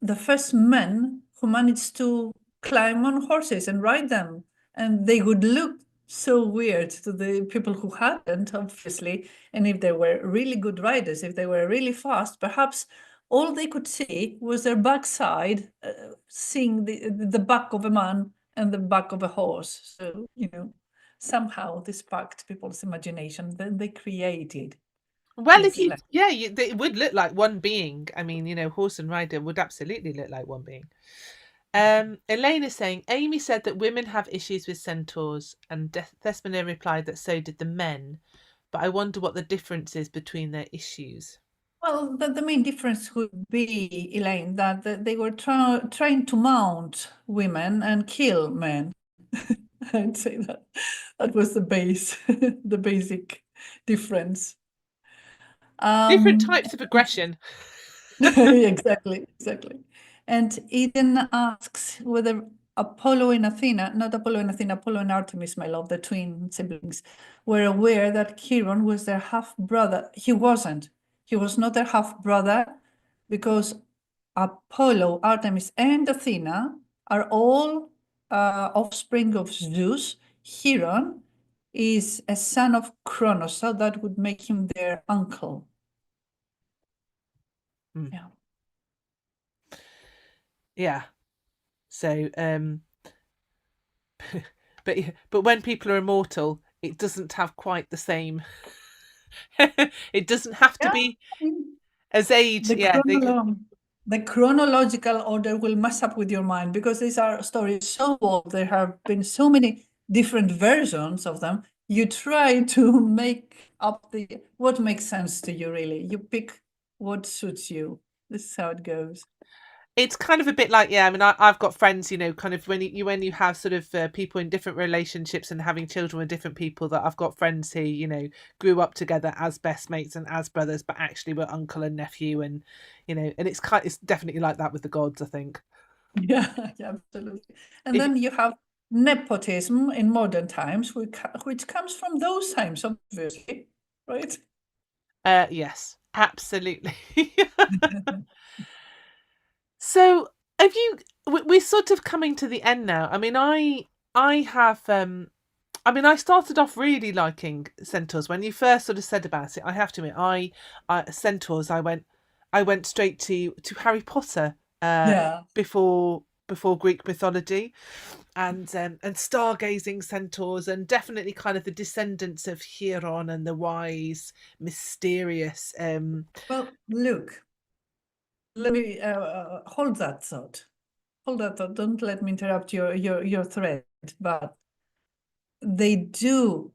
Speaker 2: the first men who managed to climb on horses and ride them, and they would look so weird to the people who hadn't, obviously. And if they were really good riders, if they were really fast, perhaps all they could see was their backside, seeing the back of a man and the back of a horse. So, somehow this sparked people's imagination. Then they created
Speaker 1: Well,
Speaker 2: this legend.
Speaker 1: it would look like one being. I mean, horse and rider would absolutely look like one being. Elaine is saying, Amy said that women have issues with centaurs, and Despina replied that so did the men. But I wonder what the difference is between their issues.
Speaker 2: Well, the main difference would be, Elaine, that they were trying to mount women and kill men. I'd say that was the basic difference.
Speaker 1: Different types of aggression.
Speaker 2: Exactly. And Eden asks whether Apollo and Athena, not Apollo and Athena, Apollo and Artemis, my love, the twin siblings, were aware that Chiron was their half-brother. He wasn't. He was not their half-brother, because Apollo, Artemis, and Athena are all offspring of Zeus. Chiron is a son of Kronos, so that would make him their uncle. Yeah.
Speaker 1: Yeah. So, but when people are immortal, it doesn't have quite the same. It doesn't have to be as age.
Speaker 2: The chronological order will mess up with your mind, because these are stories so old. There have been so many different versions of them. You try to make up what makes sense to you, really. You pick what suits you. This is how it goes.
Speaker 1: It's kind of a bit like, I mean, I've got friends, kind of when you have sort of people in different relationships and having children with different people, that I've got friends who, grew up together as best mates and as brothers, but actually were uncle and nephew, and, and it's definitely like that with the gods, I think.
Speaker 2: Yeah, absolutely. And then you have nepotism in modern times, which comes from those times, obviously, right?
Speaker 1: Yes, absolutely. So we're sort of coming to the end now. I mean, I started off really liking centaurs when you first sort of said about it. I have to admit, centaurs, I went straight to Harry Potter before Greek mythology, and stargazing centaurs, and definitely kind of the descendants of Chiron and the wise, mysterious.
Speaker 2: Well, look. Let me hold that thought. Don't let me interrupt your thread. But they do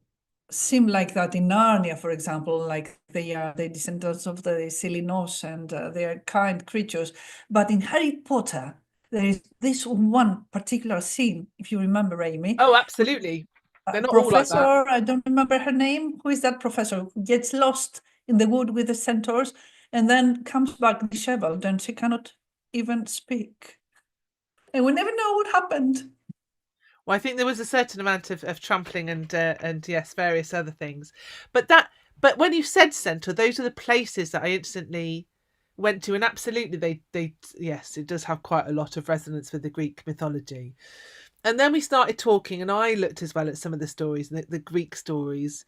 Speaker 2: seem like that in Narnia, for example, like they are the descendants of the Syros, and they are kind creatures. But in Harry Potter, there is this one particular scene, if you remember, Amy.
Speaker 1: Oh, absolutely. They're not
Speaker 2: Professor,
Speaker 1: all like that.
Speaker 2: I don't remember her name. Who is that professor who gets lost in the wood with the centaurs and then comes back disheveled, and she cannot even speak? And we never know what happened.
Speaker 1: Well, I think there was a certain amount of trampling and yes, various other things. But when you said centaur, those are the places that I instantly went to, and absolutely yes, it does have quite a lot of resonance with the Greek mythology. And then we started talking, and I looked as well at some of the stories, the Greek stories,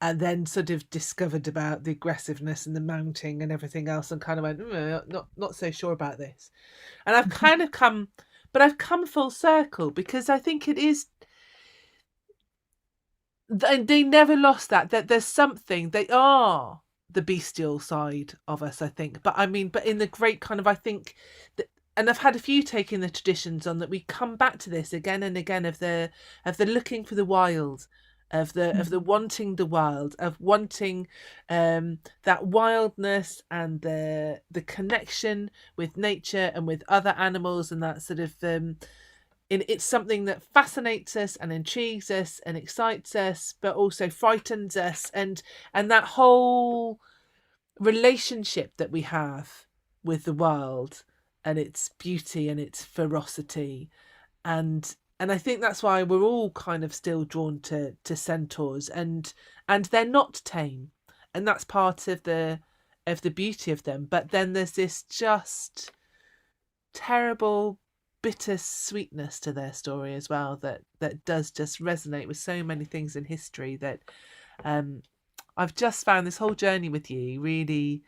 Speaker 1: and then sort of discovered about the aggressiveness and the mounting and everything else, and kind of went, not so sure about this. And I've kind of come full circle, because I think it is, they never lost that there's something, they are the bestial side of us, I think. But in the great kind of, I think that, and I've had a few taking the traditions on that, we come back to this again and again, of the looking for the wild, of the wanting the wild, of wanting that wildness, and the connection with nature and with other animals, and that sort of it's something that fascinates us and intrigues us and excites us, but also frightens us, and that whole relationship that we have with the world and its beauty and its ferocity, and I think that's why we're all kind of still drawn to centaurs, and they're not tame, and that's part of the beauty of them. But then there's this just terrible bitter sweetness to their story as well, that does just resonate with so many things in history, that I've just found this whole journey with you really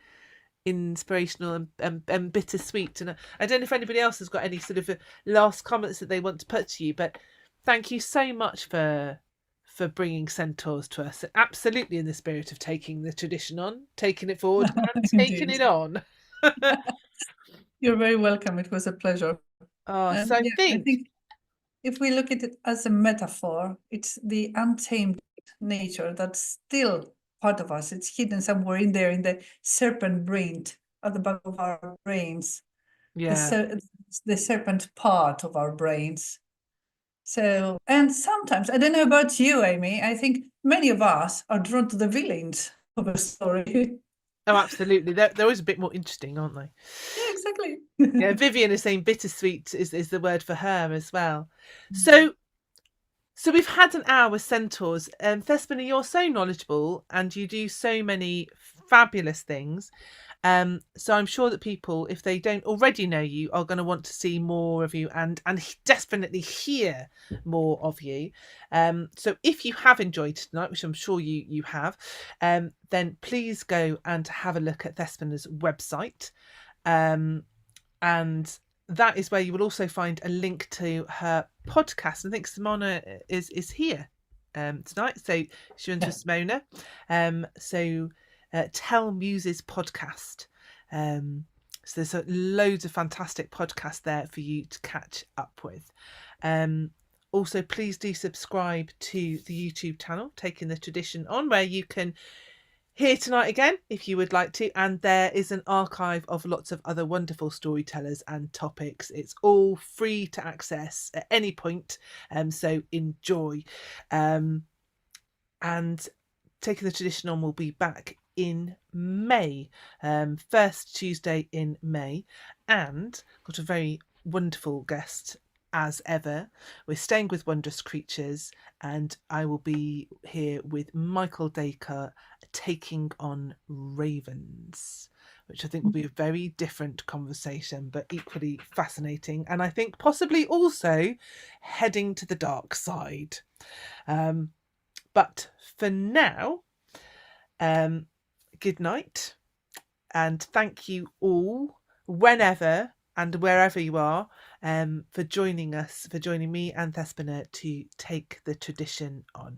Speaker 1: inspirational and bittersweet. And I don't know if anybody else has got any sort of last comments that they want to put to you, but thank you so much for bringing centaurs to us, absolutely in the spirit of taking the tradition on, taking it forward and taking
Speaker 2: Indeed.
Speaker 1: it on.
Speaker 2: You're very welcome. It was a pleasure.
Speaker 1: So I
Speaker 2: Yeah, I
Speaker 1: think
Speaker 2: think if we look at it as a metaphor, it's the untamed nature that's still part of us. It's hidden somewhere in there, in the serpent brain at the back of our brains, the serpent part of our brains. So, and sometimes, I don't know about you, Amy, I think many of us are drawn to the villains of a story.
Speaker 1: Oh, absolutely. They're always a bit more interesting, aren't they?
Speaker 2: Yeah, exactly.
Speaker 1: Yeah, Vivian is saying bittersweet is the word for her as well. So we've had an hour with centaurs. Despina, you're so knowledgeable and you do so many fabulous things. So I'm sure that people, if they don't already know you, are going to want to see more of you and definitely hear more of you. So if you have enjoyed tonight, which I'm sure you have, then please go and have a look at Despina's website. And that is where you will also find a link to her podcast. I think Simona is here tonight. So she runs with Simona. Tell Muses podcast. So there's loads of fantastic podcasts there for you to catch up with. Also, please do subscribe to the YouTube channel, Taking the Tradition On, where you can hear tonight again if you would like to, and there is an archive of lots of other wonderful storytellers and topics. It's all free to access at any point, so enjoy. And Taking the Tradition On will be back in May, first Tuesday in May, and got a very wonderful guest as ever. We're staying with wondrous creatures, and I will be here with Michael Dacre taking on ravens, which I think will be a very different conversation, but equally fascinating, and I think possibly also heading to the dark side. But for now, good night, and thank you all, whenever and wherever you are, for joining me and Despina to take the tradition on.